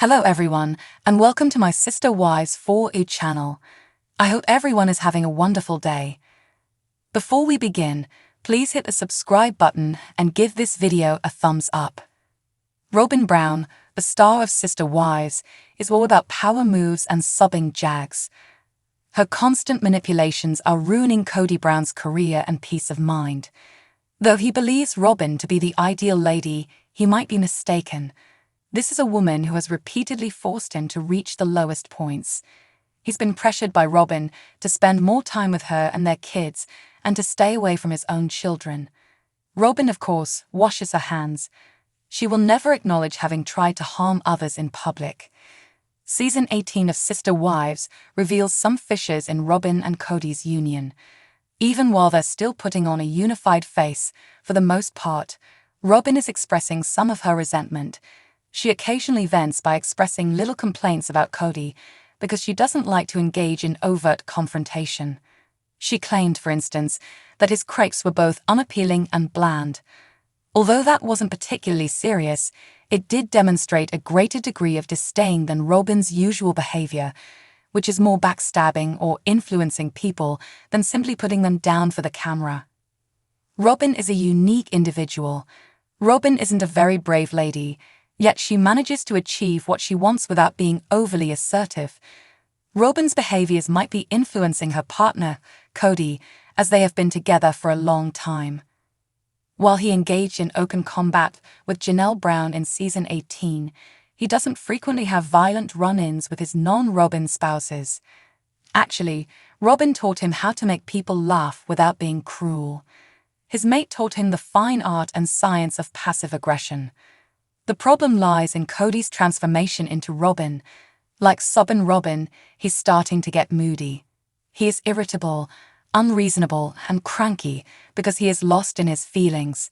Hello everyone, and welcome to my Sister Wives 4U channel. I hope everyone is having a wonderful day. Before we begin, please hit the subscribe button and give this video a thumbs up. Robyn Brown, the star of Sister Wives, is all about power moves and sobbing jags. Her constant manipulations are ruining Kody Brown's career and peace of mind. Though he believes Robyn to be the ideal lady, he might be mistaken. This is a woman who has repeatedly forced him to reach the lowest points. He's been pressured by Robyn to spend more time with her and their kids and to stay away from his own children. Robyn, of course, washes her hands. She will never acknowledge having tried to harm others in public. Season 18 of Sister Wives reveals some fissures in Robyn and Kody's union. Even while they're still putting on a unified face, for the most part, Robyn is expressing some of her resentment. She occasionally vents by expressing little complaints about Kody because she doesn't like to engage in overt confrontation. She claimed, for instance, that his crepes were both unappealing and bland. Although that wasn't particularly serious, it did demonstrate a greater degree of disdain than Robyn's usual behavior, which is more backstabbing or influencing people than simply putting them down for the camera. Robyn is a unique individual. Robyn isn't a very brave lady, yet she manages to achieve what she wants without being overly assertive. Robyn's behaviors might be influencing her partner, Kody, as they have been together for a long time. While he engaged in open combat with Janelle Brown in Season 18, he doesn't frequently have violent run-ins with his non-Robyn spouses. Actually, Robyn taught him how to make people laugh without being cruel. His mate taught him the fine art and science of passive aggression. The problem lies in Kody's transformation into Robyn. Like sobbing Robyn, he's starting to get moody. He is irritable, unreasonable, and cranky because he is lost in his feelings.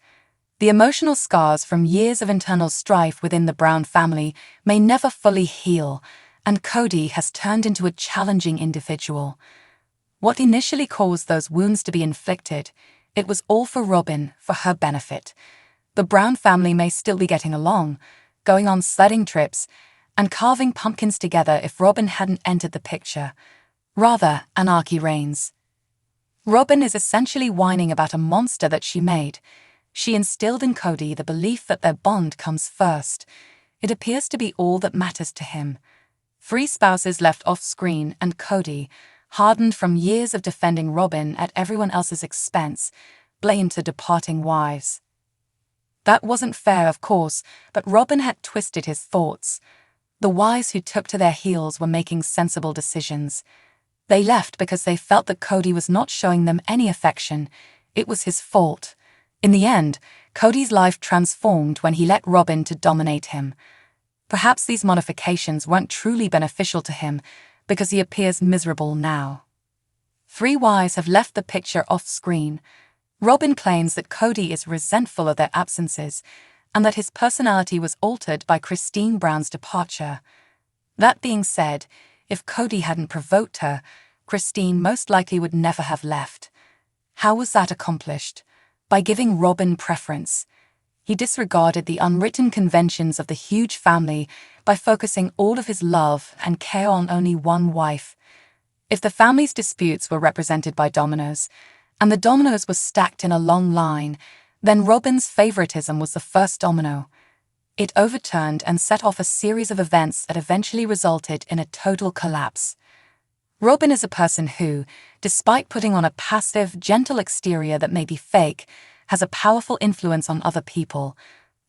The emotional scars from years of internal strife within the Brown family may never fully heal, and Kody has turned into a challenging individual. What initially caused those wounds to be inflicted, it was all for Robyn, for her benefit. The Brown family may still be getting along, going on sledding trips, and carving pumpkins together if Robyn hadn't entered the picture. Rather, anarchy reigns. Robyn is essentially whining about a monster that she made. She instilled in Kody the belief that their bond comes first. It appears to be all that matters to him. 3 spouses left off-screen, and Kody, hardened from years of defending Robyn at everyone else's expense, blamed the departing wives. That wasn't fair, of course, but Robyn had twisted his thoughts. The wives who took to their heels were making sensible decisions. They left because they felt that Kody was not showing them any affection. It was his fault. In the end, Kody's life transformed when he let Robyn to dominate him. Perhaps these modifications weren't truly beneficial to him because he appears miserable now. 3 wives have left the picture off-screen. Robyn claims that Kody is resentful of their absences and that his personality was altered by Christine Brown's departure. That being said, if Kody hadn't provoked her, Christine most likely would never have left. How was that accomplished? By giving Robyn preference. He disregarded the unwritten conventions of the huge family by focusing all of his love and care on only one wife. If the family's disputes were represented by dominoes, and the dominoes were stacked in a long line, then Robyn's favoritism was the first domino. It overturned and set off a series of events that eventually resulted in a total collapse. Robyn is a person who, despite putting on a passive, gentle exterior that may be fake, has a powerful influence on other people.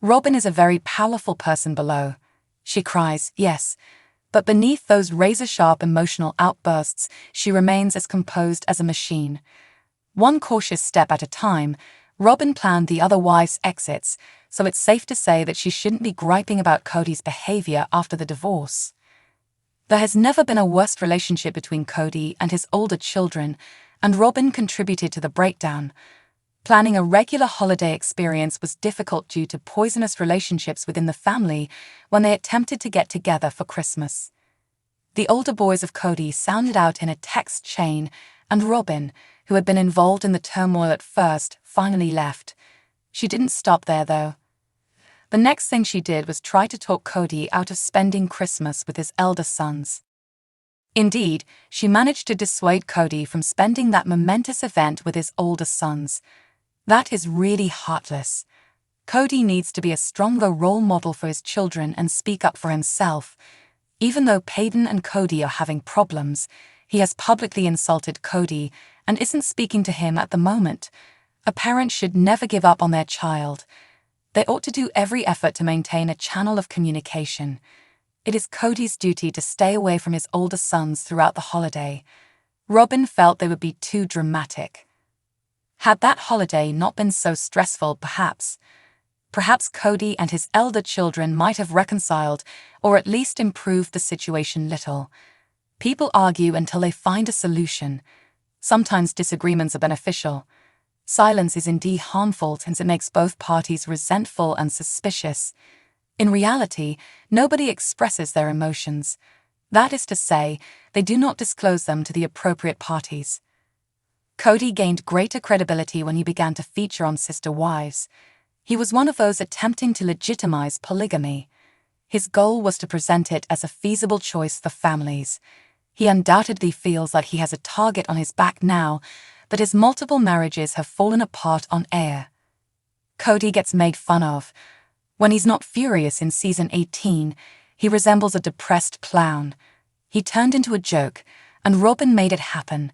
Robyn is a very powerful person below. She cries, yes, but beneath those razor-sharp emotional outbursts, she remains as composed as a machine. One cautious step at a time, Robyn planned the other wives' exits, so it's safe to say that she shouldn't be griping about Kody's behavior after the divorce. There has never been a worse relationship between Kody and his older children, and Robyn contributed to the breakdown. Planning a regular holiday experience was difficult due to poisonous relationships within the family when they attempted to get together for Christmas. The older boys of Kody sounded out in a text chain, and Robyn, who had been involved in the turmoil at first, finally left. She didn't stop there, though. The next thing she did was try to talk Cody out of spending Christmas with his elder sons. Indeed, she managed to dissuade Cody from spending that momentous event with his older sons. That is really heartless. Cody needs to be a stronger role model for his children and speak up for himself. Even though Peyton and Cody are having problems, he has publicly insulted Cody and isn't speaking to him at the moment. A parent should never give up on their child. They ought to do every effort to maintain a channel of communication. It is Cody's duty to stay away from his older sons throughout the holiday. Robyn felt they would be too dramatic. Had that holiday not been so stressful, perhaps Cody and his elder children might have reconciled or at least improved the situation little. People argue until they find a solution. Sometimes disagreements are beneficial. Silence is indeed harmful since it makes both parties resentful and suspicious. In reality, nobody expresses their emotions. That is to say, they do not disclose them to the appropriate parties. Cody gained greater credibility when he began to feature on Sister Wives. He was one of those attempting to legitimize polygamy. His goal was to present it as a feasible choice for families. He undoubtedly feels like he has a target on his back now that his multiple marriages have fallen apart on air. Cody gets made fun of. When he's not furious in season 18, he resembles a depressed clown. He turned into a joke, and Robyn made it happen.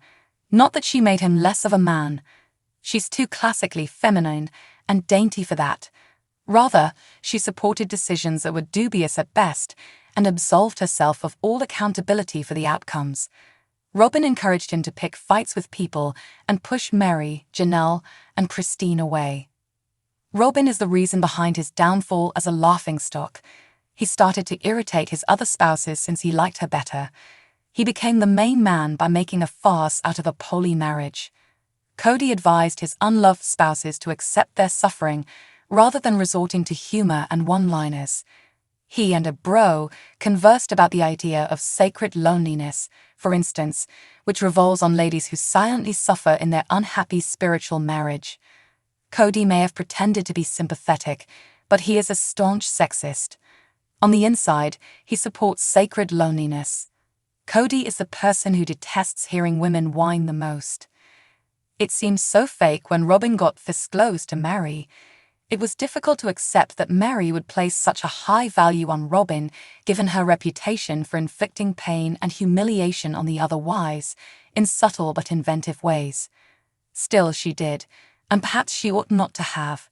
Not that she made him less of a man. She's too classically feminine and dainty for that. Rather, she supported decisions that were dubious at best and absolved herself of all accountability for the outcomes. Robyn encouraged him to pick fights with people and push Mary, Janelle, and Christine away. Robyn is the reason behind his downfall as a laughingstock. He started to irritate his other spouses since he liked her better. He became the main man by making a farce out of a poly marriage. Cody advised his unloved spouses to accept their suffering rather than resorting to humor and one-liners. He and a bro conversed about the idea of sacred loneliness, for instance, which revolves on ladies who silently suffer in their unhappy spiritual marriage. Cody may have pretended to be sympathetic, but he is a staunch sexist. On the inside, he supports sacred loneliness. Cody is the person who detests hearing women whine the most. It seems so fake when Robyn got disclosed to Mary. It was difficult to accept that Mary would place such a high value on Robyn, given her reputation for inflicting pain and humiliation on the other wives, in subtle but inventive ways. Still, she did, and perhaps she ought not to have.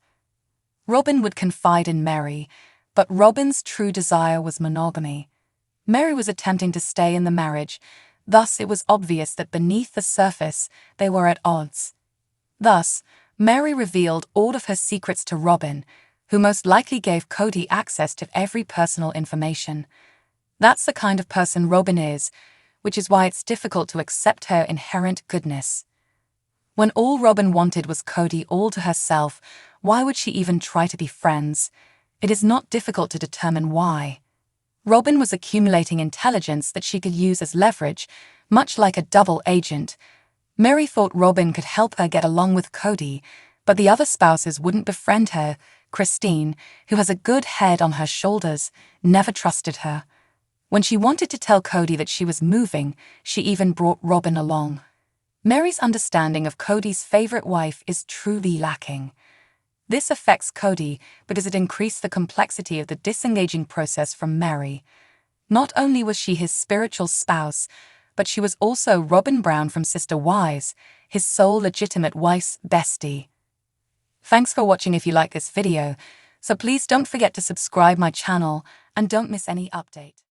Robyn would confide in Mary, but Robyn's true desire was monogamy. Mary was attempting to stay in the marriage, thus it was obvious that beneath the surface they were at odds. Thus, Mary revealed all of her secrets to Robyn, who most likely gave Cody access to every personal information. That's the kind of person Robyn is, which is why it's difficult to accept her inherent goodness. When all Robyn wanted was Cody all to herself, why would she even try to be friends? It is not difficult to determine why. Robyn was accumulating intelligence that she could use as leverage, much like a double agent. Mary thought Robyn could help her get along with Cody, but the other spouses wouldn't befriend her. Christine, who has a good head on her shoulders, never trusted her. When she wanted to tell Cody that she was moving, she even brought Robyn along. Mary's understanding of Cody's favorite wife is truly lacking. This affects Cody because it increased the complexity of the disengaging process from Mary. Not only was she his spiritual spouse, but she was also Robyn Brown from Sister Wives, his sole legitimate wife's bestie. Thanks for watching. If you like this video, so please don't forget to subscribe my channel and don't miss any update.